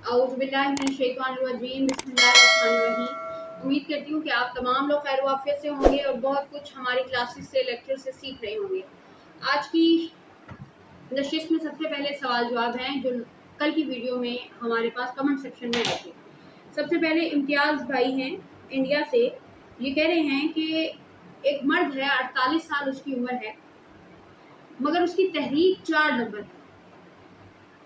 औज़ुबिल्लाहिमिनश्शैतानिर्रजीम बिस्मिल्लाहिर्रहमानिर्रहीम। उम्मीद करती हूँ कि आप तमाम लोग खैर वाफियत से होंगे और बहुत कुछ हमारी क्लासेस से लेक्चर से सीख रहे होंगे। आज की नशिस्त में सबसे पहले सवाल जवाब हैं जो कल की वीडियो में हमारे पास कमेंट सेक्शन में आए थे। सबसे पहले इम्तियाज़ भाई हैं इंडिया से, ये कह रहे हैं कि एक मर्द है, 48 साल उसकी उम्र है, मगर उसकी तहरीक 4 नंबर है।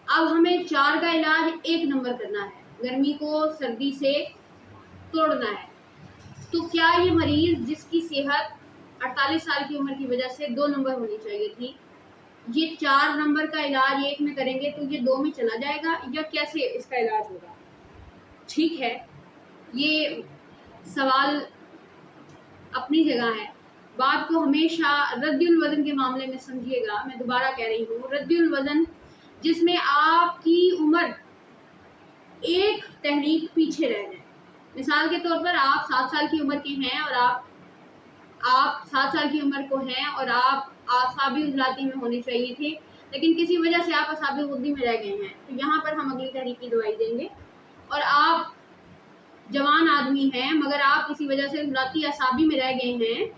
अब हमें 4 का इलाज 1 नंबर करना है, गर्मी को सर्दी से तोड़ना है। तो क्या ये मरीज जिसकी सेहत 48 साल की उम्र की वजह से 2 नंबर होनी चाहिए थी, ये 4 नंबर का इलाज 1 में करेंगे तो ये 2 में चला जाएगा या कैसे इसका इलाज होगा? ठीक है, ये सवाल अपनी जगह है। बात को हमेशा रद्दुल वज़न के मामले में समझिएगा। मैं दोबारा कह रही हूँ, रद्दुल वज़न जिसमें आपकी उम्र एक तहरीक पीछे रह जाए। मिसाल के तौर पर आप 7 साल की उम्र के हैं और आप 7 साल की उम्र को हैं और आप आसाबी उजलाती में होने चाहिए थे, लेकिन किसी वजह से आप आसाबी गुद्दी में रह गए हैं, तो यहाँ पर हम अगली तहरीक की दवाई देंगे। और आप जवान आदमी हैं मगर आप किसी वजह से उजलाती आसाबी में रह गए हैं,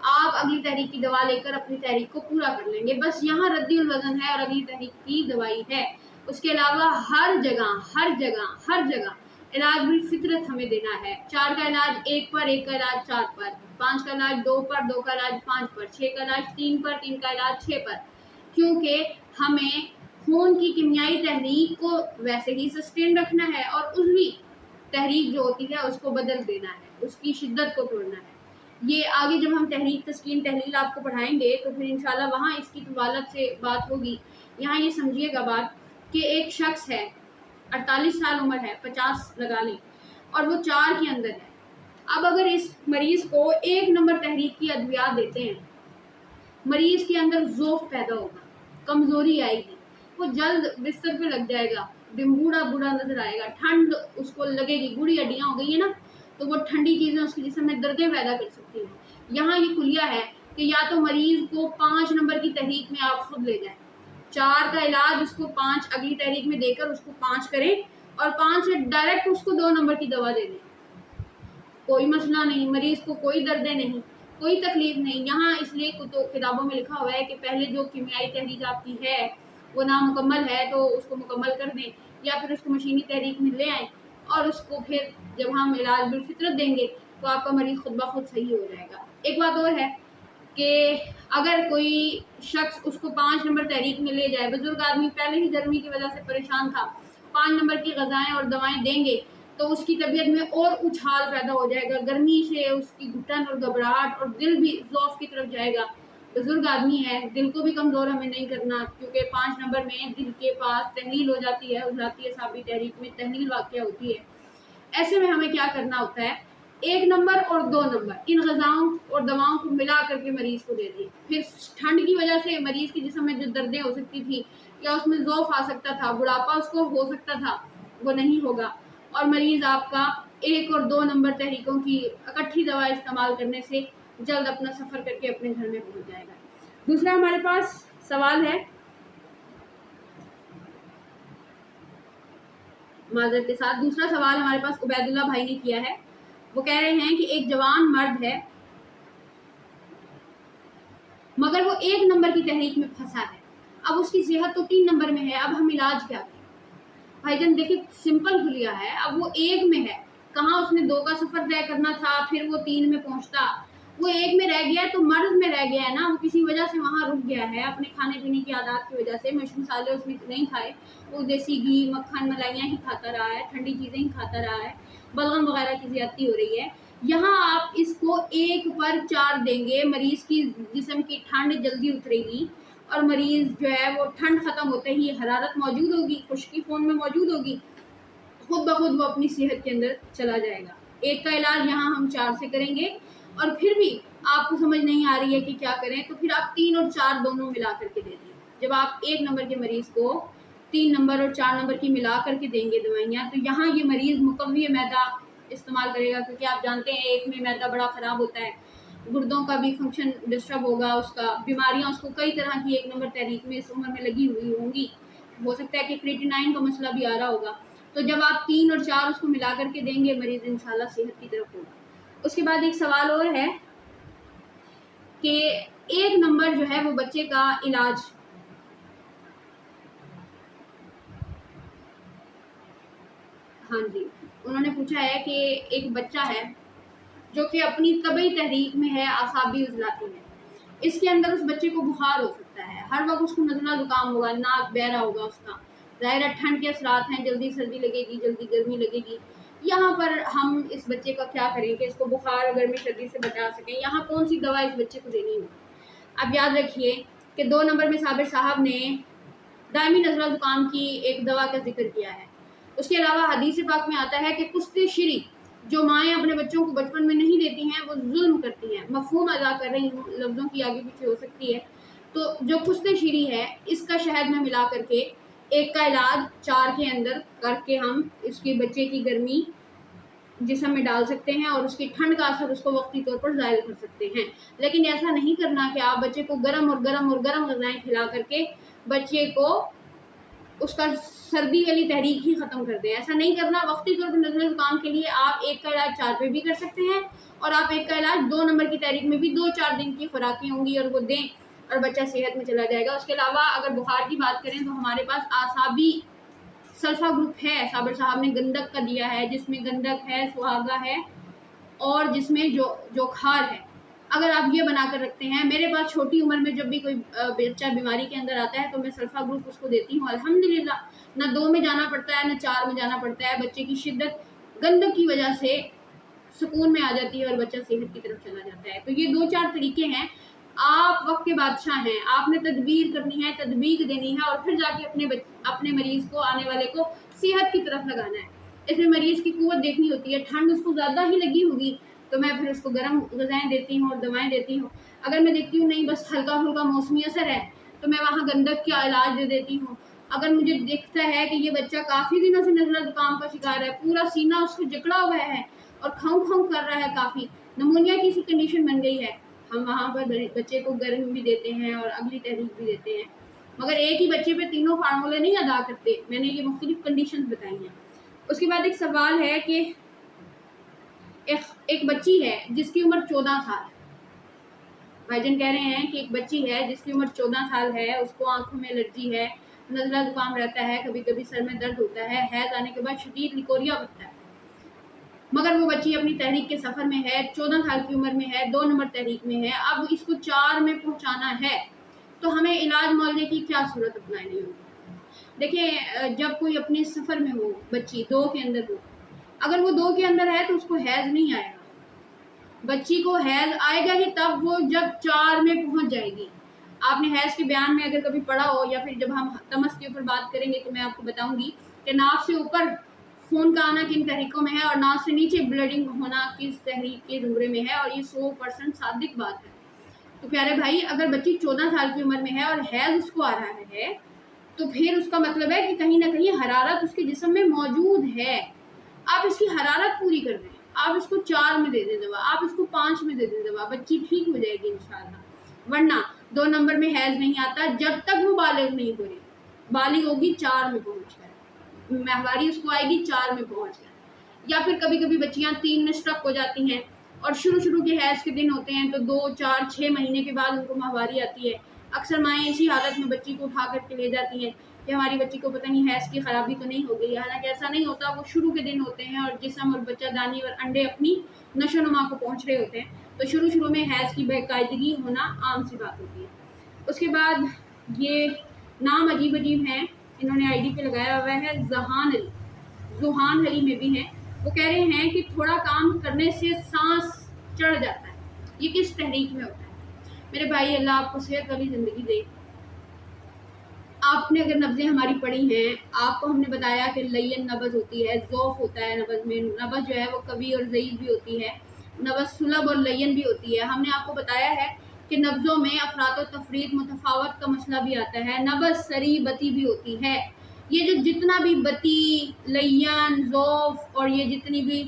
आप अगली तहरीक की दवा लेकर अपनी तहरीक को पूरा कर लेंगे। बस यहाँ रद्दुल वज़न है और अगली तहरीक की दवाई है। उसके अलावा हर जगह इलाज बिल फितरत हमें देना है। 4 का इलाज 1 पर, 1 का इलाज 4 पर, 5 का इलाज 2 पर, 2 का इलाज 5 पर, 6 का इलाज 3 पर, 3 का इलाज 6 पर, क्योंकि हमें खून की कीमियाई तहरीक को वैसे ही सस्टेन रखना है और उज़वी तहरीक जो होती है उसको बदल देना है, उसकी शिद्दत को तोड़ना है। ये आगे जब हम तहरीक तस्कीन तहलील आपको पढ़ाएंगे तो फिर इंशाल्लाह वहाँ इसकी तवालत से बात होगी। यहाँ ये समझिएगा बात कि एक शख्स है, 48 साल उम्र है, 50 लगा लें, और वो 4 के अंदर है। अब अगर इस मरीज़ को 1 नंबर तहरीक की अद्वियात देते हैं, मरीज़ के अंदर ज़ोफ़ पैदा होगा, कमज़ोरी आएगी, वो जल्द बिस्तर पे लग जाएगा, बूढ़ा बूढ़ा नजर आएगा, ठंड उसको लगेगी, बूढ़ी हड्डियाँ हो गई है ना, तो वो ठंडी चीज़ें उसके जिस्म में दर्दें पैदा कर सकती हैं। यहाँ ये खुलिया है कि या तो मरीज़ को 5 नंबर की तहरीक में आप खुद ले जाएं, 4 का इलाज उसको 5 अगली तहरीक में देकर उसको 5 करें और 5 से डायरेक्ट उसको 2 नंबर की दवा दे दें। कोई मसला नहीं, मरीज़ को कोई दर्दें नहीं, कोई तकलीफ नहीं। यहाँ इसलिए तो किताबों में लिखा हुआ है कि पहले जो कीमियाई तहरीक आपकी है वो नामुकम्मल है तो उसको मुकम्मल कर दें, या फिर उसको मशीनी तहरीक में ले आएँ और उसको फिर जब हम इलाज बिल फितरत देंगे तो आपका मरीज़ खुद ब खुद सही हो जाएगा। एक बात और है कि अगर कोई शख्स उसको 5 नंबर तहरीक में ले जाए, बुजुर्ग आदमी पहले ही गर्मी की वजह से परेशान था, 5 नंबर की ग़िज़ाएँ और दवाएं देंगे तो उसकी तबीयत में और उछाल पैदा हो जाएगा, गर्मी से उसकी घुटन और घबराहट और दिल भी ज़ौफ़ की तरफ जाएगा। बुजुर्ग आदमी है, दिल को भी कमज़ोर हमें नहीं करना, क्योंकि 5 नंबर में दिल के पास तहलील हो जाती है, उजलाती असाबी तहरीक में तहलील वाक़या होती है। ऐसे में हमें क्या करना होता है, 1 नंबर और 2 नंबर इन ग़िज़ाओं और दवाओं को मिला करके मरीज़ को दे दी। फिर ठंड की वजह से मरीज़ के जिस्म में जो दर्दें हो सकती थी या उसमें ज़ौफ़ आ सकता था, बुढ़ापा उसको हो सकता था, वो नहीं होगा और मरीज़ आपका 1 और 2 नंबर तहरीकों की इकट्ठी दवा इस्तेमाल करने से जल्द अपना सफ़र करके अपने घर में पहुँच जाएगा। दूसरा हमारे पास सवाल है, माज़रत के साथ, दूसरा सवाल हमारे पास उबैदुल्ला भाई ने किया है। वो कह रहे हैं कि एक जवान मर्द है मगर वो 1 नंबर की तहरीक में फंसा है, अब उसकी सेहत तो 3 नंबर में है, अब हम इलाज क्या करें? भाईजान देखिए, सिंपल खुलिया है, अब वो 1 में है, कहाँ उसने 2 का सफ़र तय करना था फिर वो 3 में पहुँचता, वो 1 में रह गया तो मर्ज में रह गया है ना, वो किसी वजह से वहाँ रुक गया है, अपने खाने पीने की आदत की वजह से। मिर्च मसाले उसने नहीं खाए, वो देसी घी मक्खन मलाइयाँ ही खाता रहा है, ठंडी चीज़ें ही खाता रहा है, बलगम वगैरह की ज़्यादती हो रही है। यहाँ आप इसको 1 पर 4 देंगे, मरीज़ की जिस्म की ठंड जल्दी उतरेगी और मरीज़ जो है वो ठंड ख़त्म होते ही हरारत मौजूद होगी, खुश्की खून में मौजूद होगी, खुद ब खुद वो अपनी सेहत के अंदर चला जाएगा। 1 का इलाज यहाँ हम 4 से करेंगे और फिर भी आपको समझ नहीं आ रही है कि क्या करें, तो फिर आप 3 और 4 दोनों मिला करके दे दें। जब आप 1 नंबर के मरीज़ को 3 नंबर और 4 नंबर की मिला करके देंगे दवाइयाँ, तो यहाँ ये मरीज़ मुकव्वी मैदा इस्तेमाल करेगा, क्योंकि आप जानते हैं 1 में मैदा बड़ा ख़राब होता है, गुर्दों का भी फंक्शन डिस्टर्ब होगा, उसका बीमारियां उसको कई तरह की 1 नंबर तहरीक में इस उम्र में लगी हुई होंगी, हो सकता है कि क्रिएटिनाइन का मसला भी आ रहा होगा। تو جب آپ 3 اور 4 اس کو ملا کر کے دیں گے مریض انشاءاللہ صحت کی طرف ہوگا۔ اس کے بعد ایک سوال اور ہے کہ 1 نمبر جو ہے وہ بچے کا علاج، ہاں جی انہوں نے پوچھا ہے کہ ایک بچہ ہے جو کہ اپنی طبعی تحریک میں ہے، اعصابی عضلاتی میں، اس کے اندر اس بچے کو بخار ہو سکتا ہے، ہر وقت اس کو نزلہ زکام ہوگا، ناک بہرا ہوگا اس کا، ظاہر ہے ٹھنڈ کے اثرات ہیں، جلدی سردی لگے گی، جلدی گرمی لگے گی۔ یہاں پر ہم اس بچے کا کیا کریں کہ اس کو بخار اور گرمی سردی سے بچا سکیں، یہاں کون سی دوا اس بچے کو دینی ہوگی؟ اب یاد رکھیے کہ 2 نمبر میں صابر صاحب نے دائمی نزلہ زکام کی ایک دوا کا ذکر کیا ہے۔ اس کے علاوہ حدیث پاک میں آتا ہے کہ کست شری جو مائیں اپنے بچوں کو بچپن میں نہیں دیتی ہیں وہ ظلم کرتی ہیں، مفہوم ادا کر رہی ہوں، لفظوں کی آگے پیچھے ہو سکتی ہے، تو جو کست شری ہے اس کا شہد میں ملا کر کے ایک کا علاج 4 کے اندر کر کے ہم اس کے بچے کی گرمی جسم میں ڈال سکتے ہیں اور اس کی ٹھنڈ کا اثر اس کو وقتی طور پر ظاہر کر سکتے ہیں۔ لیکن ایسا نہیں کرنا کہ آپ بچے کو گرم غذائیں کھلا کر کے بچے کو اس کا سردی والی تحریک ہی ختم کر دیں، ایسا نہیں کرنا۔ وقتی طور پر نزلہ زکام کے لیے آپ 1 کا علاج 4 پہ بھی کر سکتے ہیں اور آپ 1 کا علاج 2 نمبر کی تحریک میں بھی 2-4 دن کی خوراکیں ہوں گی اور وہ دیں اور بچہ صحت میں چلا جائے گا۔ اس کے علاوہ اگر بخار کی بات کریں تو ہمارے پاس اعصابی سلفا گروپ ہے، صابر صاحب نے گندک کا دیا ہے، جس میں گندک ہے، سہاگا ہے اور جس میں جوکھار ہے۔ اگر آپ یہ بنا کر رکھتے ہیں، میرے پاس چھوٹی عمر میں جب بھی کوئی بچہ بیماری کے اندر آتا ہے تو میں سلفا گروپ اس کو دیتی ہوں، الحمدللہ نہ 2 میں جانا پڑتا ہے نہ 4 میں جانا پڑتا ہے، بچے کی شدت گندک کی وجہ سے سکون میں آ جاتی ہے اور بچہ صحت کی طرف چلا جاتا ہے۔ تو یہ 2-4 طریقے ہیں، آپ وقت کے بادشاہ ہیں، آپ نے تدبیر کرنی ہے، تدبیر دینی ہے اور پھر جا کے اپنے مریض کو، آنے والے کو صحت کی طرف لگانا ہے۔ اس میں مریض کی قوت دیکھنی ہوتی ہے، ٹھنڈ اس کو زیادہ ہی لگی ہوگی تو میں پھر اس کو گرم غذائیں دیتی ہوں اور دوائیں دیتی ہوں۔ اگر میں دیکھتی ہوں نہیں بس ہلکا پھلکا موسمی اثر ہے تو میں وہاں گندک کا علاج دے دیتی ہوں۔ اگر مجھے دیکھتا ہے کہ یہ بچہ کافی دنوں سے نزلہ زکام کا شکار ہے، پورا سینہ اس کو جکڑا ہوا ہے اور کھاؤں کر رہا ہے، کافی نمونیا کی سی کنڈیشن بن گئی ہے، ہم وہاں پر بچے کو گرم بھی دیتے ہیں اور اگلی تحریک بھی دیتے ہیں، مگر ایک ہی بچے پہ تینوں فارمولے نہیں ادا کرتے، میں نے یہ مختلف کنڈیشنز بتائی ہیں۔ اس کے بعد ایک سوال ہے کہ ایک بچی ہے جس کی عمر 14 سال ہے، بھائی جان کہہ رہے ہیں کہ ایک بچی ہے جس کی عمر 14 سال ہے، اس کو آنکھوں میں الرجی ہے، نزلہ زکام رہتا ہے، کبھی کبھی سر میں درد ہوتا ہے، حیض آنے کے بعد شدید لیکوریا بنتا ہے، مگر وہ بچی اپنی تحریک کے سفر میں ہے، 14 سال کی عمر میں ہے، 2 نمبر تحریک میں ہے، اب اس کو 4 میں پہنچانا ہے تو ہمیں علاج معالجے کی کیا صورت اپنانی ہوگی؟ دیکھیں جب کوئی اپنے سفر میں ہو، بچی 2 کے اندر ہو، اگر وہ 2 کے اندر ہے تو اس کو حیض نہیں آئے گا، بچی کو حیض آئے گا ہی تب وہ جب 4 میں پہنچ جائے گی۔ آپ نے حیض کے بیان میں اگر کبھی پڑھا ہو یا پھر جب ہم تمس کے اوپر بات کریں گے تو میں آپ کو بتاؤں گی کہ ناف سے اوپر خون کا آنا کن تحریکوں میں ہے اور ناف سے نیچے بلڈنگ ہونا کس تحریک کے زمرے میں ہے، اور یہ 100% صادق بات ہے۔ تو پیارے بھائی اگر بچی 14 سال کی عمر میں ہے اور حیض اس کو آ رہا ہے تو پھر اس کا مطلب ہے کہ کہیں نہ کہیں حرارت اس کے جسم میں موجود ہے، آپ اس کی حرارت پوری کر دیں، آپ اس کو 4 میں دے دیں دوا، آپ اس کو 5 میں دے دیں دوا، بچی ٹھیک ہو جائے گی انشاءاللہ۔ ورنہ 2 نمبر میں حیض نہیں آتا جب تک وہ بالغ نہیں ہو رہی، بالغ ہوگی 4 میں پہنچ کر، ماہواری اس کو آئے گی 4 میں پہنچ کر، یا پھر کبھی کبھی بچیاں 3 میں سٹک ہو جاتی ہیں اور شروع کے حیض کے دن ہوتے ہیں تو 2 4 6 مہینے کے بعد ان کو ماہواری آتی ہے، اکثر مائیں اسی حالت میں بچی کو اٹھا کر کے لے جاتی ہیں کہ ہماری بچی کو پتہ نہیں حیض کی خرابی تو نہیں ہو گئی، حالانکہ ایسا نہیں ہوتا، وہ شروع کے دن ہوتے ہیں اور جسم اور بچہ دانی اور انڈے اپنی نشو و نما کو پہنچ رہے ہوتے ہیں، تو شروع میں حیض کی باقاعدگی ہونا عام سی بات ہوتی ہے۔ اس کے بعد یہ نام عجیب ہیں، انہوں نے آئی ڈی پہ لگایا ہوا ہے زوہان علی میں بھی ہیں، وہ کہہ رہے ہیں کہ تھوڑا کام کرنے سے سانس چڑھ جاتا ہے، یہ کس تحریک میں ہوتا ہے؟ میرے بھائی اللہ آپ کو صحت والی زندگی دے، آپ نے اگر نبضیں ہماری پڑھی ہیں، آپ کو ہم نے بتایا کہ لین نبض ہوتی ہے، ضعف ہوتا ہے نبض میں، نبض جو ہے وہ قوی اور ضعیف بھی ہوتی ہے، نبض سلب اور لین بھی ہوتی ہے، ہم نے آپ کو بتایا ہے کہ نبضوں میں افراط و تفریط متفاوت کا مسئلہ بھی آتا ہے، نبض سری بتی بھی ہوتی ہے، یہ جو جتنا بھی بتی، لین، ضعف اور یہ جتنی بھی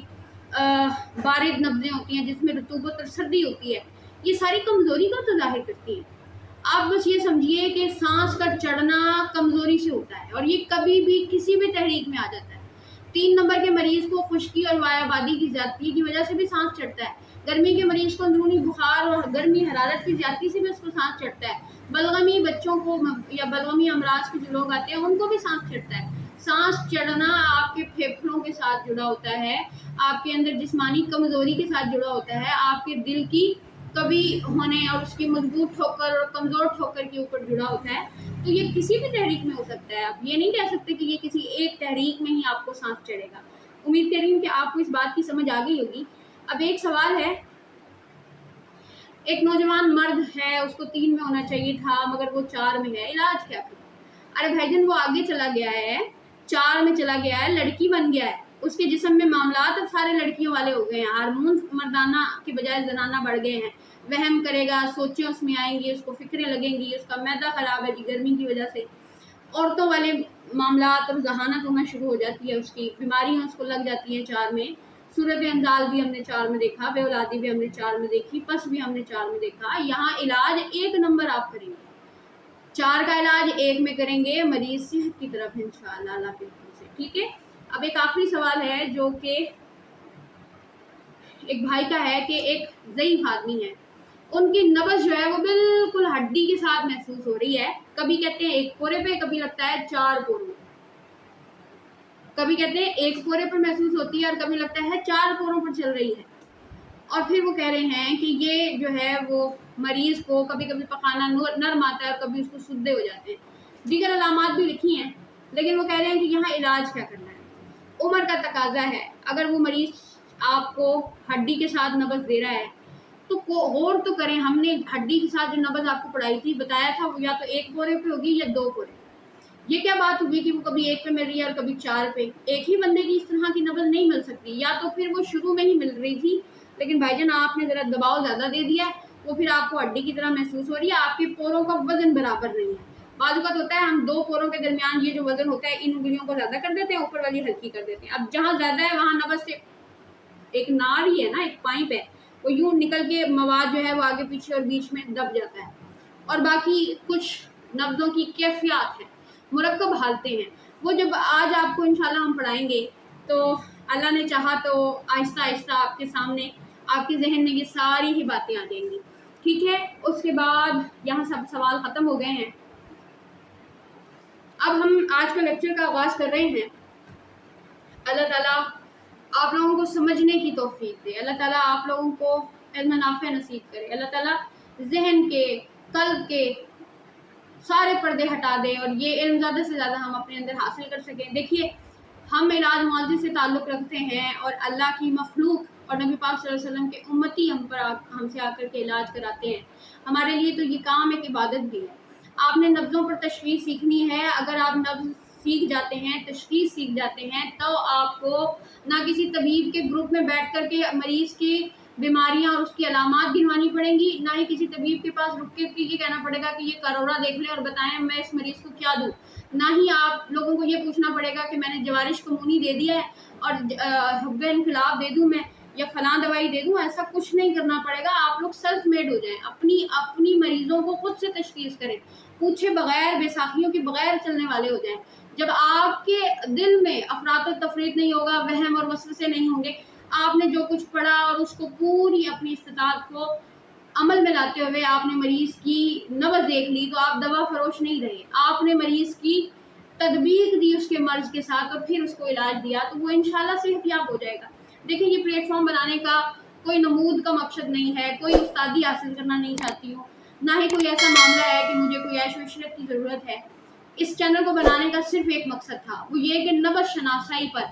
بارد نبضیں ہوتی ہیں جس میں رطوبت اور سردی ہوتی ہے، یہ ساری کمزوری کا تظاہر کرتی ہیں۔ آپ بس یہ سمجھیے کہ سانس کا چڑھنا کمزوری سے ہوتا ہے اور یہ کبھی بھی کسی بھی تحریک میں آ جاتا ہے، 3 नंबर के मरीज को खुश्की और वायाबादी की ज्यादती की वजह से भी सांस चढ़ता है। गर्मी के मरीज को अंदरूनी बुखार और गर्मी हरारत की ज्यादती से भी उसको सांस चढ़ता है। बलगमी बच्चों को या बलगमी अमराज के जो लोग आते हैं उनको भी सांस चढ़ता है। सांस चढ़ना आपके फेफड़ों के साथ जुड़ा होता है, आपके अंदर जिस्मानी कमजोरी के साथ जुड़ा होता है, आपके दिल की कभी होने और उसकी मजबूत ठोकर और कमजोर ठोकर के ऊपर जुड़ा होता है। तो ये किसी भी तहरीक में हो सकता है। आप ये नहीं कह सकते कि ये किसी एक तहरीक में ही आपको सांस चढ़ेगा। उम्मीद कर रही हूँ कि आपको इस बात की समझ आ गई होगी। अब एक सवाल है, एक नौजवान मर्द है, उसको 3 में होना चाहिए था मगर वो 4 में है, इलाज क्या करें? अरे भाईजान, वो आगे चला गया है, 4 में चला गया है, लड़की बन गया है, उसके जिस्म में मामलात अब सारे लड़कियों वाले हो गए हैं, हार्मोन्स मर्दाना के बजाय जनाना बढ़ गए हैं, वहम करेगा, सोचें उसमें आएंगी, उसको फिक्रें लगेंगी, उसका मैदा खराब है जी गर्मी की वजह से, औरतों वाले मामलात और जहानत होना शुरू हो जाती है, उसकी बीमारियां उसको लग जाती हैं 4 में। सूरत अंजाल भी हमने 4 में देखा, बेऔलादी भी हमने 4 में देखी, पस भी हमने 4 में देखा। यहाँ इलाज 1 नंबर आप करेंगे, 4 का इलाज 1 में करेंगे, मरीज सेहत की तरफ इंशाअल्लाह अल्लाह के हुक्म से। ठीक है, अब एक आखिरी सवाल है जो कि एक भाई का है कि एक ज़ईफ आदमी है, उनकी नब्ज़ जो है वो बिल्कुल हड्डी के साथ महसूस हो रही है, कभी कहते हैं 1 पोरे पे, कभी लगता है 4 पोरों, कभी कहते हैं 1 पोरे पर महसूस होती है और कभी लगता है 4 पोरों पर चल रही है। और फिर वो कह रहे हैं कि ये जो है वो मरीज को कभी कभी पखाना नर्म आता है और कभी उसको सुद्दे हो जाते हैं, दीगर अलामात भी लिखी हैं, लेकिन वो कह रहे हैं कि यहाँ इलाज क्या करना है। उम्र का तकाजा है, अगर वो मरीज आपको हड्डी के साथ नब्ज़ दे रहा है तो गौर तो करें, हमने हड्डी के साथ जो नब्ज़ आपको पढ़ाई थी, बताया था वो या तो 1 पोरे पे होगी या 2 पोरे। ये क्या बात हुई कि वो कभी 1 पे मिल रही है और कभी 4 पे? एक ही बंदे की इस तरह की नब्ज़ नहीं मिल सकती, या तो फिर वो शुरू में ही मिल रही थी लेकिन भाईजान आपने ज़रा दबाव ज़्यादा दे दिया है, वो फिर आपको हड्डी की तरह महसूस हो रही है, आपके पोरों का वजन बराबर नहीं है। बाज़ औक़ात होता है हम 2 पोरों के दरमियान ये जो वजन होता है इन उंगलियों को ज़्यादा कर देते हैं, ऊपर वाली हल्की कर देते हैं। अब जहाँ ज़्यादा है वहाँ नब्ज़ से एक नार ही है ना, एक पाइप है, वो यूँ निकल के मवाद जो है वो आगे पीछे और बीच में दब जाता है। और बाकी कुछ नब्ज़ों की कैफियत है, मुरक्कब हालतें हैं, वो जब आज आपको इंशाल्लाह हम पढ़ाएंगे तो अल्लाह ने चाहा तो आहिस्ता आहिस्ता आपके सामने, आपके जहन में ये सारी ही बातें आ जाएंगी। ठीक है, उसके बाद यहाँ सब सवाल ख़त्म हो गए हैं। अब हम आज का लेक्चर का आगाज़ कर रहे हैं। अल्लाह ताला आप लोगों को समझने की तौफीक दे, अल्लाह ताला आप लोगों को इल्म नाफ़े नसीब करे, अल्लाह ताला जहन के, कल्ब के सारे पर्दे हटा दे और ये इल्म ज़्यादा से ज़्यादा हम अपने अंदर हासिल कर सकें। देखिए, हम इलाज मुआवजे से ताल्लुक़ रखते हैं और अल्लाह की मखलूक और नबी पाक सल्लल्लाहु अलैहि वसल्लम के उम्मती हमसे आकर के इलाज कराते हैं। हमारे लिए तो ये काम एक इबादत भी है। आपने नब्ज़ों पर तशख़ीस सीखनी है, अगर आप नब्ज़ सीख जाते हैं, तशख़ीस सीख जाते हैं, तो आपको ना किसी तबीब के ग्रुप में बैठ कर के मरीज़ की बीमारियां और उसकी अलामात गिनवानी पड़ेंगी, ना ही किसी तबीब के पास रुक के ये कहना पड़ेगा कि ये करोड़ा देख लें और बताएं मैं इस मरीज़ को क्या दूं, ना ही आप लोगों को ये पूछना पड़ेगा कि मैंने जवारिश कमूनी दे दिया है और हुब्बे इनक़िलाब दे दूं मैं या फ़लाँ दवाई दे दूं, ऐसा कुछ नहीं करना पड़ेगा। आप लोग सेल्फ मेड हो जाएं, अपनी मरीज़ों को खुद से तशख़ीस करें, पूछे बगैर, बेसाखियों के बगैर चलने वाले हो जाएं। जब आपके दिल में अफरात तफरीत नहीं होगा, वहम और वसवसे नहीं होंगे, आपने जो कुछ पढ़ा और उसको पूरी अपनी इस्तिताअत को अमल में लाते हुए आपने मरीज़ की नब्ज़ देख ली, तो आप दवा फरोश नहीं रहे, आपने मरीज़ की तदबीर दी उसके मर्ज़ के साथ और फिर उसको इलाज दिया, तो वो इंशाल्लाह सेहतयाब हो जाएगा। देखिए, ये प्लेटफॉर्म बनाने का कोई नमूद का मकसद नहीं है, कोई उस्तादी हासिल करना नहीं चाहती हूँ, ना ही कोई ऐसा मामला है कि मुझे कोई ऐश व इशरत की ज़रूरत है। इस चैनल को बनाने का सिर्फ एक मकसद था, वो ये कि नब्ज़ शनासाई पर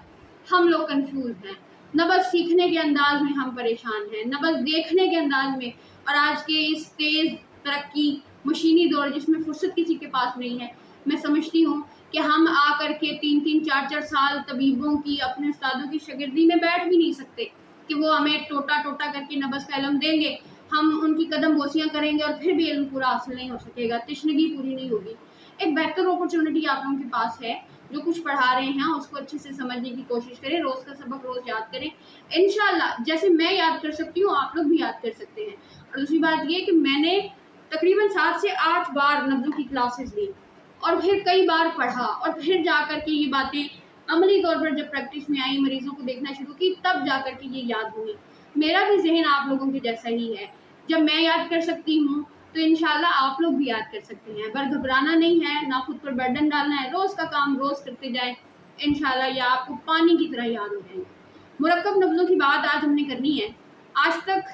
हम लोग कंफ्यूज हैं, नब्ज़ सीखने के अंदाज में हम परेशान हैं, नब्ज़ देखने के अंदाज में, और आज के इस तेज़ तरक्की मशीनी दौर जिसमें फुर्सत किसी के पास नहीं है, मैं समझती हूँ कि हम आकर के 3-3, 4-4 साल तबीबों की, अपने उस्तादों की शागिर्दी में बैठ भी नहीं सकते कि वो हमें टोटा टोटा करके नब्ज़ का इल्म देंगे, हम उनकी कदम बोसियाँ करेंगे और फिर भी इल्म पूरा हासिल नहीं हो सकेगा, तशनगी पूरी नहीं होगी। एक बेहतर अपॉर्चुनिटी आप लोगों के पास है, जो कुछ पढ़ा रहे हैं उसको अच्छे से समझने की कोशिश करें, रोज़ का सबक रोज़ याद करें, इंशाल्लाह जैसे मैं याद कर सकती हूँ आप लोग भी याद कर सकते हैं। और दूसरी बात ये कि मैंने तकरीबन 7 से 8 बार नब्ज़ों की क्लासेस ली और फिर कई बार पढ़ा और फिर जा कर के ये बातें अमली तौर पर जब प्रैक्टिस में आई, मरीजों को देखना शुरू की, तब जाकर के ये याद हुई। मेरा भी जहन आप लोगों के जैसा ही है, जब मैं याद कर सकती हूँ तो इंशाल्लाह आप लोग भी याद कर सकते हैं। पर घबराना नहीं है, ना खुद पर बर्डन डालना है, रोज़ का काम रोज़ करते जाए, इंशाल्लाह ये आपको पानी की तरह याद हो जाएंगे। मुरक्कब लफ्ज़ों की बात आज हमने करनी है। आज तक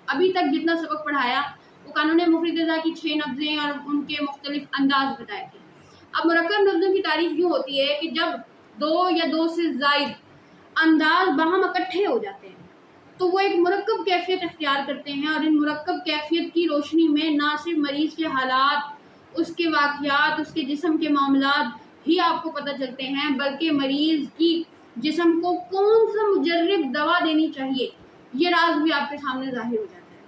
अभी तक जितना सबक पढ़ाया वो कानून मुफरद अज़ा की 6 लफ्ज़ें और उनके मुख्तलिफ अंदाज बताए थे। अब मुरक्कब लफ्ज़ों की तारीफ यूँ होती है कि जब 2 या 2 से ज़ायद अंदाज बाहम इकट्ठे हो जाते हैं तो वो एक मुरक्कब कैफियत इख्तियार करते हैं, और इन मुरक्कब कैफियत की रोशनी में ना सिर्फ मरीज़ के हालात, उसके वाक़यात, उसके जिस्म के मामलात ही आपको पता चलते हैं, बल्कि मरीज़ की जिस्म को कौन सा मुजर्रिब दवा देनी चाहिए ये राज भी आपके सामने ज़ाहिर हो जाता है।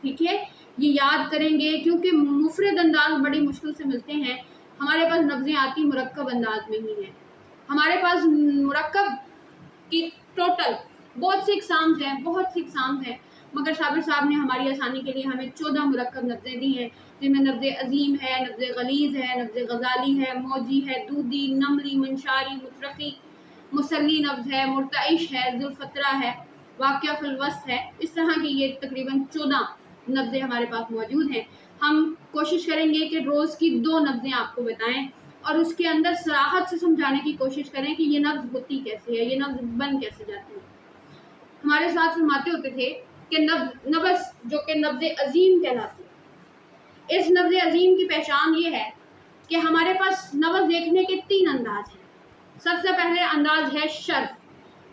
ठीक है, ये याद करेंगे क्योंकि मुफरद अंदाज बड़ी मुश्किल से मिलते हैं। हमारे पास लफ्ज़ें आती मुरक्कब अंदाज में ही हैं। हमारे पास मुरक्कब की टोटल बहुत सी इकसाम हैं, मगर साबिर साहब ने हमारी आसानी के लिए हमें 14 मुरक्कब लफ्ज़ें दी हैं, जिनमें लफ्ज़ अज़ीम है, लफ्ज़ गलीज़ है, लफ्ज़ गज़ाली है, मौजी है, दूधी, नमली, मंशारी, मुतरक़ी, मुसल्ली लफ्ज़ है, मुर्तइश है, ज़ुल्फ़तरा है, वाक़िया फ़िल वस्फ़ है। इस तरह की ये तकरीबन 14 लफ्ज़ें हमारे पास मौजूद हैं। हम कोशिश करेंगे कि रोज़ की 2 लफ्ज़ें आपको बताएं और उसके अंदर सराहत से समझाने की कोशिश करें कि ये लफ्ज़ होती कैसे है, ये लफ्ज़ बन कैसे जाती है। हमारे साथ फरमाते होते थे कि नबस जो कि लफ्ज़ अज़ीम कहलाती है, इस लफ्ज़ अज़ीम की पहचान ये है कि हमारे पास नबस देखने के 3 अंदाज हैं। सबसे पहले अंदाज है शर्फ।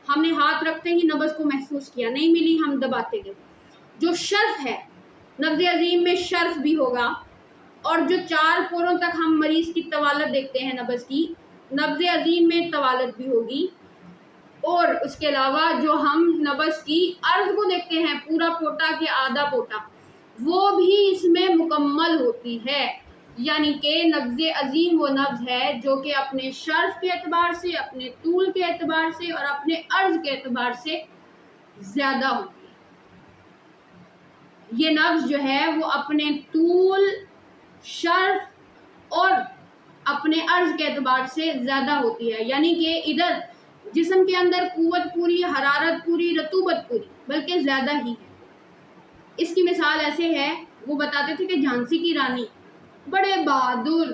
हमने हाथ रखते ही नबस को महसूस किया, नहीं मिली हम दबाते गए। जो शर्फ है, लफ्ज़ अज़ीम में शर्फ भी होगा, और जो 4 पोरों तक हम मरीज़ की तवालत देखते हैं नबस की, लफ्ज़ अज़ीम में तवालत भी होगी। और उसके अलावा जो हम नबस की अर्ज़ को देखते हैं, पूरा पोटा के आधा पोटा, वो भी इसमें मुकम्मल होती है। यानी कि लफ्ज़ अज़ीम वो लफ्ज़ है जो कि अपने शर्फ के एतबार से, अपने तूल के एतबार से और अपने अर्ज़ के एतबार से ज़्यादा होती है। ये लफ्ज़ जो है वो अपने तूल, शर्फ और अपने अर्ज़ के एतबार से ज़्यादा होती है। यानी कि इधर जिस्म के अंदर कुव्वत पूरी, हरारत पूरी, रतूबत पूरी, बल्कि ज़्यादा ही है। इसकी मिसाल ऐसे है, वो बताते थे कि झांसी की रानी बड़े बहादुर,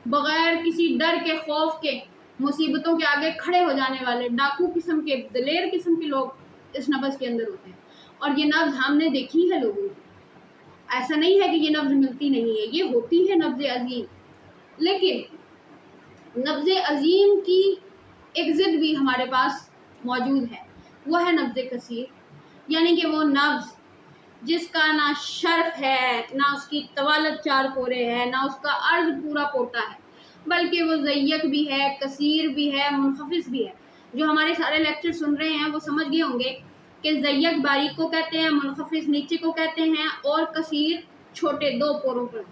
बग़ैर किसी डर के, खौफ के, मुसीबतों के आगे खड़े हो जाने वाले डाकू किस्म के, दलेर किस्म के लोग इस नब्ज़ के अंदर होते हैं। और ये नब्ज़ हमने देखी है लोगों की, ऐसा नहीं है कि ये नब्ज़ मिलती नहीं है, ये होती है नब्ज़ अज़ीम। लेकिन नब्ज़ अज़ीम की एक ज़िद भी हमारे पास मौजूद है, वो है नब्ज़ कसीर। यानी कि वो नब्ज़ जिसका ना शर्फ है, ना उसकी तवालत 4 पोरे है, ना उसका अर्ज़ पूरा पोटा है, बल्कि वो ज़य्यक भी है, कसीर भी है, मुनखफ़िज़ भी है। जो हमारे सारे लेक्चर सुन रहे हैं वो समझ गए होंगे कि ज़य्यक बारीक को कहते हैं, मुनखफ़िज़ नीचे को कहते हैं, और कसीर छोटे 2 पोरों पर।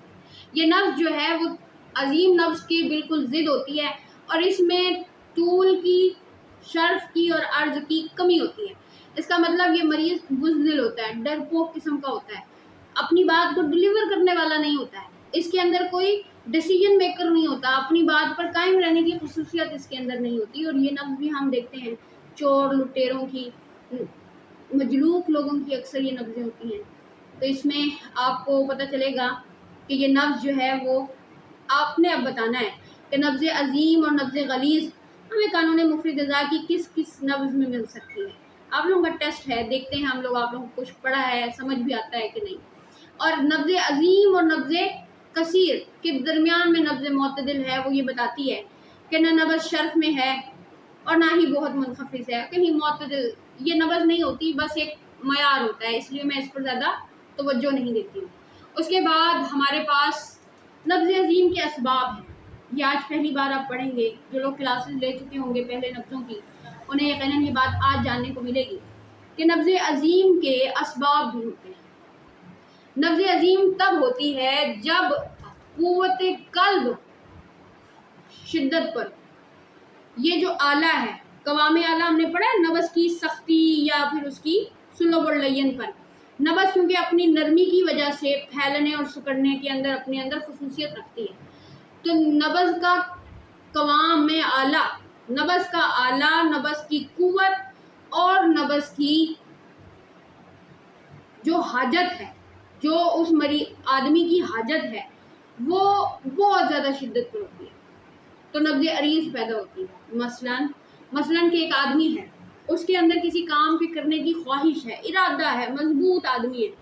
ये नब्ज़ जो है वो अज़ीम नब्ज़ की बिल्कुल ज़िद होती है, और इसमें तूल की, शर्फ की और अर्ज़ की कमी होती है। इसका मतलब ये मरीज़ बुज़दिल होता है, डरपोक किस्म का होता है, अपनी बात को डिलीवर करने वाला नहीं होता है, इसके अंदर कोई डिसीजन मेकर नहीं होता, अपनी बात पर कायम रहने की खुसूसियत इसके अंदर नहीं होती। और ये नब्ज़ भी हम देखते हैं चोर, लुटेरों की, मजलूक लोगों की अक्सर ये नब्ज़ें होती हैं। तो इसमें आपको पता चलेगा कि ये नब्ज़ जो है वो आपने अब बताना है कि नब्ज़ अज़ीम और नब्ज़ गलीज़ हमें कानून मुफरद अज़ा की किस किस नब्ज़ में मिल सकती है। आप लोगों का टेस्ट है, देखते हैं हम लोग आप लोगों को कुछ पढ़ा है, समझ भी आता है कि नहीं। और नब्ज़ अज़ीम और नब्ज़ कसीर के दरमियान में नब्ज़ मोतदिल है, वो ये बताती है कि न नब्ज़ शर्फ में है और ना ही बहुत मुनखफ़िज़ है, कहीं मोतदिल ये नब्ज़ नहीं होती, बस एक मयार होता है, इसलिए मैं इस पर ज़्यादा तवज्जो नहीं देती हूँ। उसके बाद हमारे पास नब्ज़ अज़ीम के असबाब हैं। ये आज पहली बार आप पढ़ेंगे, जो लोग क्लासेस ले चुके होंगे पहले नब्ज़ों की, उन्हें यकीनन ये बात आज जानने को मिलेगी कि नब्ज़ अज़ीम के असबाब भी होते हैं। नब्ज़ अज़ीम तब होती है जब क़ुव्वत क़ल्ब शिद्दत पर, ये जो आला है, कवामे आला हमने पढ़ा है, नब्ज़ की सख्ती या फिर उसकी सुलब और लय्यन पर। नब्ज़ क्योंकि अपनी नरमी की वजह से फैलने और सिकुड़ने के अंदर अपने अंदर खुसूसियत रखती है, तो नब्ज़ का कवाम में आला नब्ज़ का आला, नब्ज़ की कुव्वत और नब्ज़ की जो हाजत है, जो उस आदमी की हाजत है, वो बहुत ज़्यादा शिद्दत पर होती है, तो नब्ज़ अरीज़ पैदा होती है। मसलन कि एक आदमी है, उसके अंदर किसी काम के करने की ख्वाहिश है, इरादा है, मजबूत आदमी है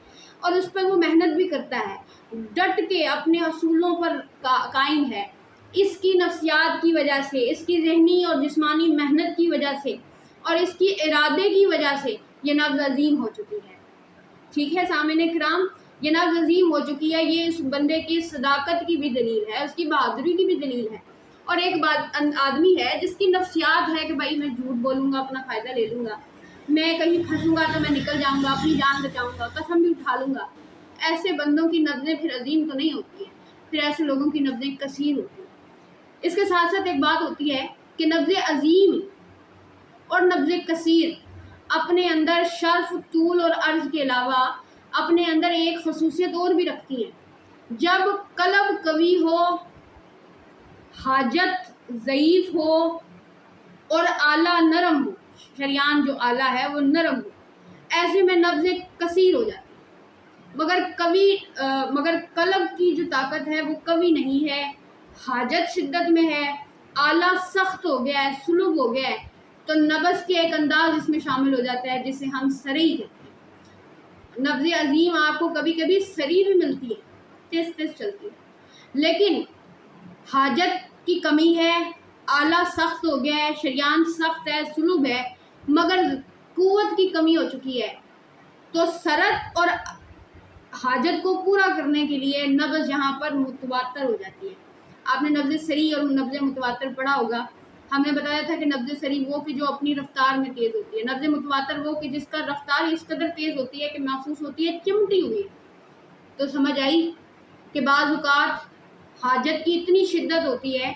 और उस पर वो मेहनत भी करता है, डट के अपने असूलों पर कायम है। इसकी नफ्सियात की वजह से, इसकी ज़हनी और जिस्मानी मेहनत की वजह से और इसकी इरादे की वजह से ये नब्ज़ अज़ीम हो चुकी है। ठीक है सामने किराम, ये नब्ज़ अज़ीम हो चुकी है। ये इस बंदे की सदाकत की भी दलील है, उसकी बहादुरी की भी दलील है। और एक आदमी है जिसकी नफ्सियात है कि भाई मैं झूठ बोलूँगा, अपना फ़ायदा ले लूँगा, मैं कहीं फंसूँगा तो मैं निकल जाऊँगा, अपनी जान बचाऊँगा, कसम भी उठा लूँगा। ऐसे बंदों की नब्ज़ें फिर अजीम तो नहीं होती हैं, फिर ऐसे लोगों की नब्ज़ें कसीर होती हैं। इसके साथ साथ एक बात होती है कि नब्ज़ अजीम और नब्ज़ कसीर अपने अंदर शर्फ, तूल और अर्ज़ के अलावा अपने अंदर एक खसूसियत और भी रखती हैं। जब कलब कवी हो, हाजत ज़ईफ़ हो और आला नरम हो, शरियान जो आला है वो नरम हो, ऐसे में नब्ज़ कसीर हो जाती है। मगर कलब की जो ताकत है वो कवी नहीं है, हाजत शिद्दत में है, आला सख्त हो गया है, सुलभ हो गया है, तो नब्ज़ के एक अंदाज इसमें शामिल हो जाता है जिसे हम सरी कहते हैं। नब्ज़ अजीम आपको कभी कभी सरी भी मिलती है, तेज तेज चलती है, लेकिन हाजत की कमी है, आला सख्त हो गया है, शरियान सख्त है, सुलभ है, मगर कुव्वत की कमी हो चुकी है। तो सरत और हाजत को पूरा करने के लिए नब्ज़ यहाँ पर मुतवातर हो जाती है। आपने नब्ज़ सरी और नब्ज़ मुतवातर पढ़ा होगा। हमने बताया था कि नब्ज़ सरी वो कि जो अपनी रफ्तार में तेज़ होती है, नब्ज़ मुतवातर वो कि जिसका रफ्तार इस कदर तेज़ होती है कि महसूस होती है चिमटी हुई। तो समझ आई कि बाज़ औक़ात हाजत की इतनी शिद्दत होती है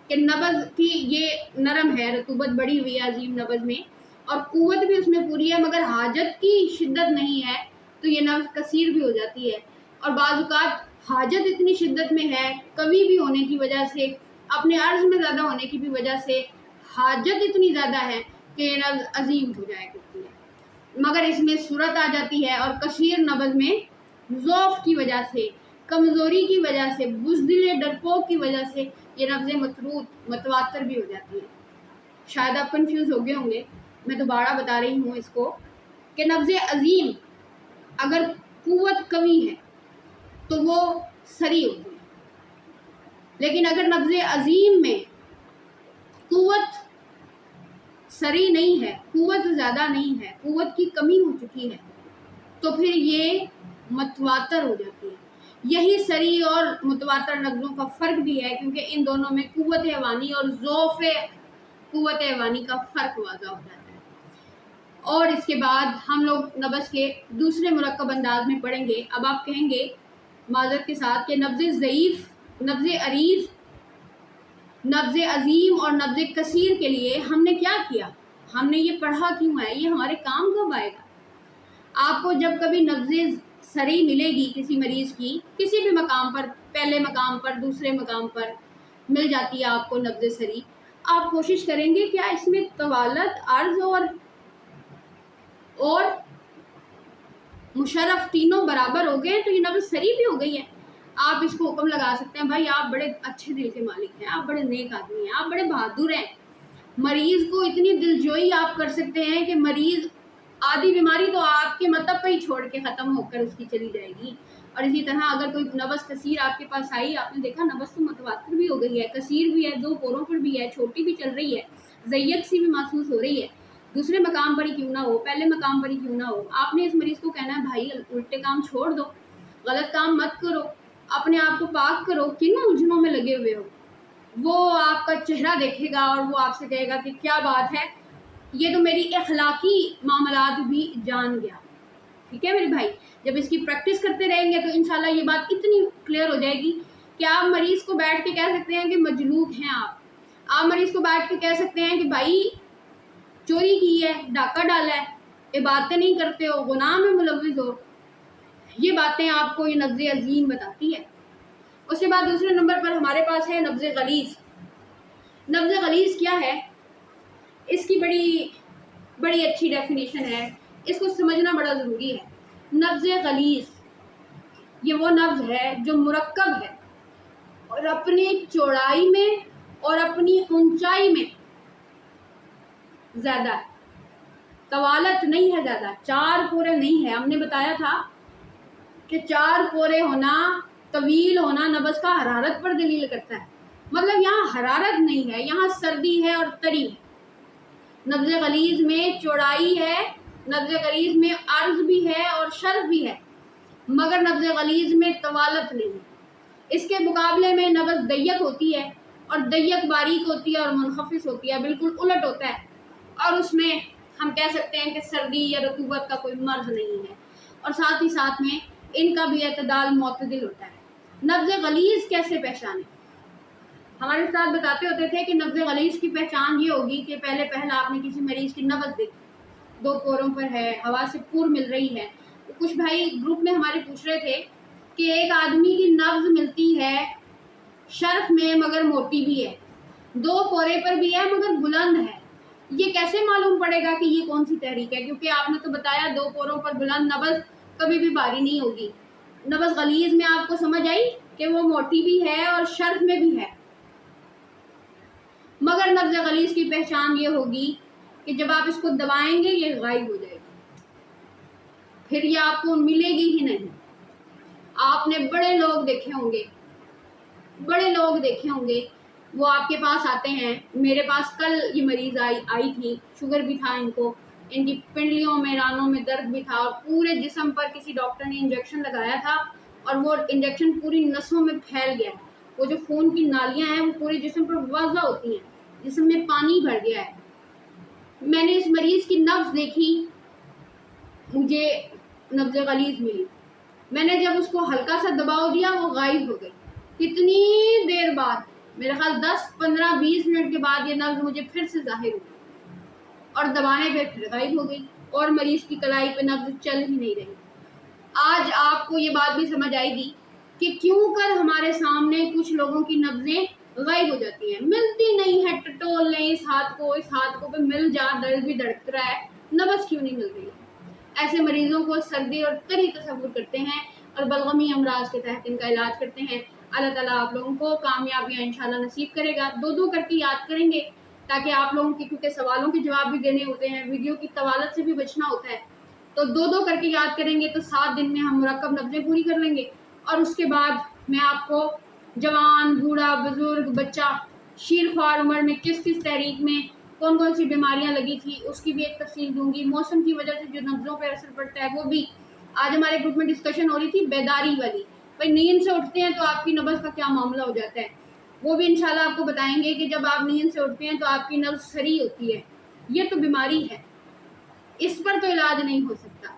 कि नब्ज़ की ये नरम है, रतूबत बढ़ी हुई है अजीम नब्ज़ में और कुव्वत भी उसमें पूरी है, मगर हाजत की शिद्दत नहीं है, तो ये नब्ज़ कसीर भी हो जाती है। और बाज़ औक़ात हाजत इतनी शिद्दत में है, कवि भी होने की वजह से, अपने अर्ज़ में ज़्यादा होने की भी वजह से हाजत इतनी ज़्यादा है कि ये नब्ज़ अजीम हो जाया करती है, मगर इसमें सूरत आ जाती है। और कसीर नब्ज़ में ज़ौफ़ की वजह से, कमज़ोरी की वजह से, बुज़दिल डरपोक की वजह से ये नब्ज़ मुतवातर भी हो जाती है। शायद आप कंफ्यूज हो गए होंगे, मैं दोबारा बता रही हूँ इसको कि नब्ज़ अजीम अगर कुव्वत कवी है तो वो सरी होती है, लेकिन अगर नब्ज़ अजीम में कुव्वत सरी नहीं है, कुव्वत ज़्यादा नहीं है, कुव्वत की कमी हो चुकी है, तो फिर ये मुतवातर हो जाती है। यही सरी और मुतवातर नब्ज़ों का फ़र्क भी है, क्योंकि इन दोनों में कुव्वत हैवानी और ज़ौफ़ कुव्वत हैवानी का फ़र्क वाज़ा हो जाता है। और इसके बाद हम लोग नब्ज़ के दूसरे मुरक्कब अंदाज में पढ़ेंगे। अब आप कहेंगे माज़रत के साथ कि नब्ज़ ज़ईफ़, नब्ज़ अरीज़, नब्ज़ अजीम और नब्ज़ कसीर के लिए हमने क्या किया, हमने ये पढ़ा क्यों है, ये हमारे काम कब आएगा। आपको जब कभी नब्ज़ सरी मिलेगी किसी मरीज़ की, किसी भी मकाम पर, पहले मकाम पर, दूसरे मकाम पर मिल जाती है आपको नब्ज़ सरी, आप कोशिश करेंगे क्या इसमें तवालत, अर्ज़ और मुशर्रफ तीनों बराबर हो गए तो ये नब्ज़ सरी भी हो गई है। आप इसको हुक्म लगा सकते हैं, भाई आप बड़े अच्छे दिल के मालिक हैं, आप बड़े नेक आदमी हैं, आप बड़े बहादुर हैं। मरीज़ को इतनी दिलजोई आप कर सकते हैं कि मरीज़ आधी बीमारी तो आपके मतलब पे ही छोड़ के ख़त्म होकर उसकी चली जाएगी। और इसी तरह अगर कोई नब्ज़ कसीर आपके पास आई, आपने देखा नब्ज़ तो मुतवातिर भी हो गई है, कसीर भी है, 2 पोरों पर भी है, छोटी भी चल रही है, ज़ैयत सी भी महसूस हो रही है, दूसरे मकाम पर ही क्यों ना हो, पहले मकाम पर ही क्यों ना हो, आपने इस मरीज़ को कहना है भाई उल्टे काम छोड़ दो, गलत काम मत करो, अपने आप को पाक करो, किन उलझनों में लगे हुए हो। वो आपका चेहरा देखेगा और वो आपसे कहेगा कि क्या बात है, ये तो मेरी अखलाकी मामलात भी जान गया। ठीक है मेरे भाई, जब इसकी प्रैक्टिस करते रहेंगे तो इंशाल्लाह ये बात इतनी क्लियर हो जाएगी कि आप मरीज़ को बैठ के कह सकते हैं कि मजलूक हैं आप मरीज़ को बैठ के कह सकते हैं कि भाई चोरी की है, डाका डाला है, इबादतें नहीं करते हो, गुनाह में मुलव्विस हो। ये बातें आपको ये नब्ज़ अजीम बताती है। उसके बाद दूसरे नंबर पर हमारे पास है नब्ज़ गलीज़। नब्ज़ गलीज़ क्या है? इसकी बड़ी अच्छी डेफिनेशन है, इसको समझना बड़ा ज़रूरी है। नब्ज़ गलीज़, ये वो नब्ज़ है जो मुरक्कब है और अपनी चौड़ाई में और अपनी ऊंचाई में ज़्यादा है, तवालत नहीं है ज़्यादा, 4 पोरे नहीं है। हमने बताया था कि 4 पोरे होना, तवील होना नब्ज़ का हरारत पर दलील करता है। मतलब यहाँ हरारत नहीं है, यहाँ सर्दी है और तरी है। नब्ज़ गलीज़ में चौड़ाई है, नब्ज़ गलीज़ में अर्ज़ भी है और शर्फ भी है, मगर नब्ज़ गलीज़ में तवालत नहीं है। इसके मुकाबले में नब्ज़ दय्यक होती है, और दय्यक बारीक होती है और मुनखफिस होती है, बिल्कुल उलट होता है, और उसमें हम कह सकते हैं कि सर्दी या रतूबत का कोई मर्ज़ नहीं है, और साथ ही साथ में इनका भी एतदाल मुतदिल होता है। नब्ज़ गलीज़ कैसे पहचानें? हमारे साथ बताते होते थे कि नब्ज़ गलीज़ की पहचान ये होगी कि पहला आपने किसी मरीज़ की नब्ज़ देखी, 2 पोरों पर है, हवा से पूर मिल रही है। तो कुछ भाई ग्रुप में हमारे पूछ रहे थे कि एक आदमी की नब्ज़ मिलती है शर्फ में मगर मोटी भी है, 2 पोरे पर भी है मगर बुलंद है, ये कैसे मालूम पड़ेगा कि ये कौन सी तहरीक है? क्योंकि आपने तो बताया 2 पोरों पर बुलंद नब्ज़ कभी भी भारी नहीं होगी। नब्ज़ गलीज़ में आपको समझ आई कि वो मोटी भी है और शर्फ में भी है, मगर नब्ज़ गलीज़ की पहचान ये होगी कि जब आप इसको दबाएंगे ये गायब हो जाएगी, फिर ये आपको मिलेगी ही नहीं। आपने बड़े लोग देखे होंगे, वो आपके पास आते हैं। मेरे पास कल ये मरीज़ आई थी, शुगर भी था इनको, इनकी पिंडलियों में, रानों में दर्द भी था, और पूरे जिस्म पर किसी डॉक्टर ने इंजेक्शन लगाया था और वो इंजेक्शन पूरी नसों में फैल गया। वो जो खून की नालियाँ हैं वो पूरे जिस्म पर वाज़ा होती हैं, जिस्म में पानी भर गया है। मैंने इस मरीज़ की नब्ज़ देखी, मुझे नब्ज़ गलीज़ मिली। मैंने जब उसको हल्का सा दबाव दिया वो गायब हो गई। कितनी देर बाद, मेरे ख्याल 10, 15, 20 मिनट के बाद ये नब्ज़ मुझे फिर से ज़ाहिर हुई और दबाने पे फिर गायब हो गई, और मरीज़ की कलाई पे नब्ज़ चल ही नहीं रही। आज आपको ये बात भी समझ आएगी कि क्यों कर हमारे सामने कुछ लोगों की नब्ज़ें गायब हो जाती हैं, मिलती नहीं है। टटोल लें इस हाथ को पे मिल जा, दर्द भी धड़क रहा है, नब्ज़ क्यों नहीं मिल रही? ऐसे मरीज़ों को सर्दी और तरी तसव्वुर करते हैं और बलगमी अमराज के तहत इनका इलाज करते हैं। अल्लाह ताला आप लोगों को कामयाबियाँ इंशाल्लाह नसीब करेगा। 2-2 करके याद करेंगे ताकि आप लोगों के, क्योंकि सवालों के जवाब भी देने होते हैं, वीडियो की तवालत से भी बचना होता है, तो 2-2 करके याद करेंगे तो 7 दिन में हम मुरक्कब नब्ज़ें पूरी कर लेंगे। और उसके बाद मैं आपको जवान, बूढ़ा, बुजुर्ग, बच्चा, शीरख्वार उम्र में किस किस तहरीक में कौन कौन सी बीमारियां लगी थी उसकी भी एक तफसील दूंगी। मौसम की वजह से जो नब्ज़ों पर असर पड़ता है वो भी। आज हमारे ग्रुप में डिस्कशन हो रही थी बेदारी वाली, भाई नींद से उठते हैं तो आपकी नब्ज़ का क्या मामला हो जाता है, वो भी इंशाल्लाह आपको बताएंगे कि जब आप नींद से उठते हैं तो आपकी नब्ज़ सरी होती है, ये तो बीमारी है, इस पर तो इलाज नहीं हो सकता,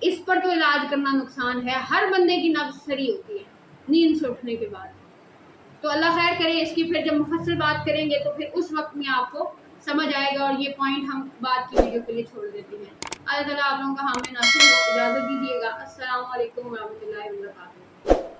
इस पर तो इलाज करना नुकसान है। हर बंदे की नब्ज़ सरी होती है नींद से उठने के बाद। तो अल्लाह खैर करे, इसकी फिर जब मुफस्सल बात करेंगे तो फिर उस वक्त में आपको समझ आएगा, और ये पॉइंट हम बाद की वीडियो के लिए छोड़ देते हैं। अल्लाह ताला आप लोगों का हामी नासिर हो, इजाज़त दीजिएगा। अस्सलाम वालेकुम व रहमतुल्लाहि व बरकातुहू।